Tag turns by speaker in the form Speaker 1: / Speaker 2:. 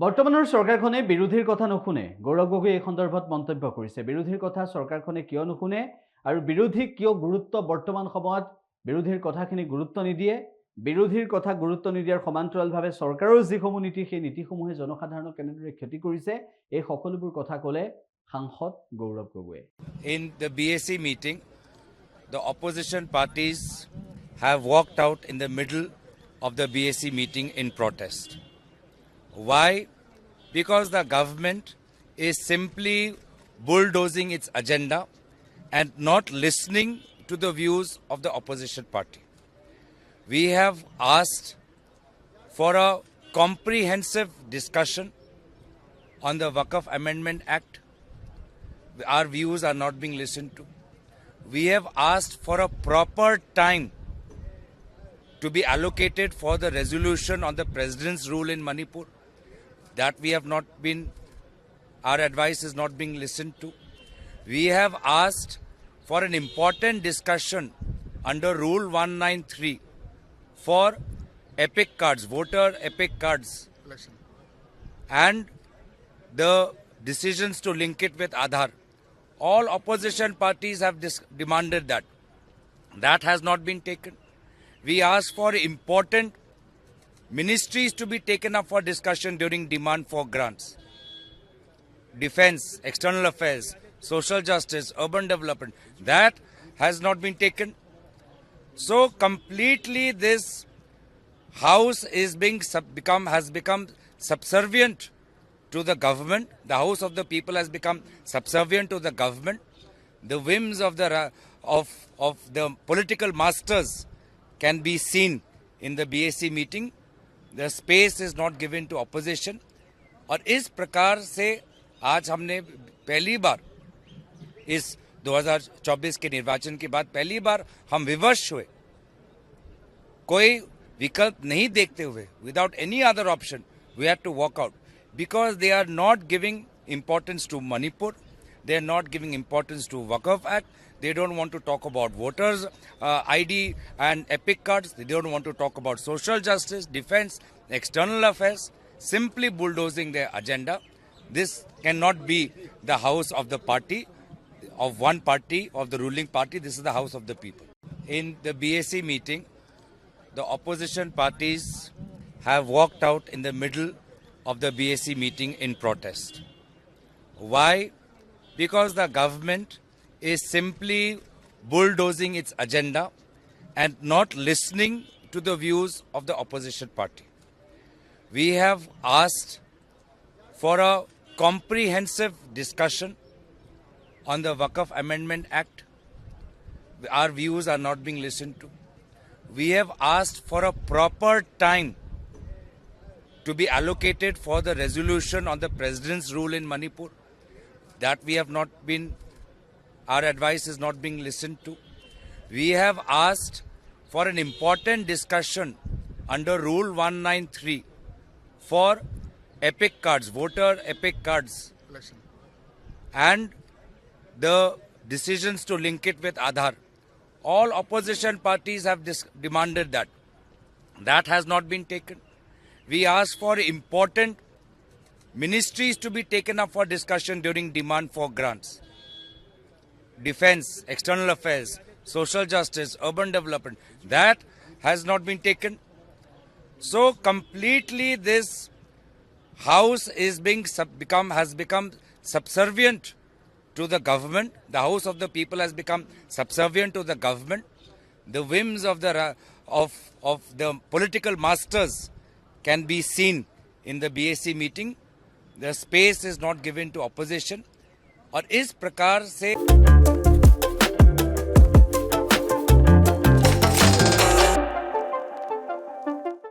Speaker 1: বৰ্তমানৰ চৰকাৰখনে বিৰোধীৰ কথা নুশুনে। গৌৰৱ গগৈ এই সন্দৰ্ভত মন্তব্য কৰিছে। বিৰোধীৰ কথা চৰকাৰখনে কিয় নুশুনে আৰু বিৰোধীক কিয় গুৰুত্ব বৰ্তমান সময়ত বিৰোধীৰ কথাখিনি গুৰুত্ব নিদিয়ে। বিৰোধীৰ কথা গুৰুত্ব নিদিয়াৰ সমান্তৰালভাৱে চৰকাৰৰ যিসমূহ নীতি সেই নীতিসমূহে জনসাধাৰণক কেনেদৰে ক্ষতি কৰিছে এই সকলোবোৰ কথা ক'লে সাংসদ গৌৰৱ গগৈয়ে।
Speaker 2: In the BAC meeting, the opposition parties have walked out in the middle of the BAC meeting in protest. Why? Because the government is simply bulldozing its agenda and not listening to the views of the opposition party. We have asked for a comprehensive discussion on the Waqf Amendment Act. Our views are not being listened to. We have asked for a proper time to be allocated for the resolution on the president's rule in Manipur. That we have not been, our advice is not being listened to. We have asked for an important discussion under Rule 193 for epic cards, voter epic cards, and the decisions to link it with Aadhaar. All opposition parties have demanded that. That has not been taken. We asked for important ministries to be taken up for discussion during demand for grants. Defense, external affairs, social justice, urban development. That has not been taken. So completely this house is has become subservient to the government. The house of the people has become subservient to the government. The whims of the political masters can be seen in the BAC meeting. The space is not given to opposition. और इस प्रकार से आज हमने पहली बार इस 2024 के निर्वाचन के बाद पहली बार हम विवश हुए, कोई विकल्प नहीं देखते हुए, without any other option, we had to walk out because they are not giving importance to Manipur. They are not giving importance to Waqf Act. They don't want to talk about voters, ID and epic cards. They don't want to talk about social justice, defense, external affairs, simply bulldozing their agenda. This cannot be the house of the party, of one party, of the ruling party. This is the house of the people. In the BAC meeting, the opposition parties have walked out in the middle of the BAC meeting in protest. Why? Because the government is simply bulldozing its agenda and not listening to the views of the opposition party. We have asked for a comprehensive discussion on the Waqf Amendment Act. Our views are not being listened to. We have asked for a proper time to be allocated for the resolution on the president's rule in Manipur. That we have not been, our advice is not being listened to. We have asked for an important discussion under Rule 193 for epic cards, voter epic cards, and the decisions to link it with Aadhaar. All opposition parties have demanded that. That has not been taken. We asked for important ministries to be taken up for discussion during demand for grants. Defense, external affairs, social justice, urban development. That has not been taken. So completely this house is has become subservient to the government. The house of the people has become subservient to the government. The whims of the political masters can be seen in the BAC meeting. The space is not given to opposition. और इस प्रकार से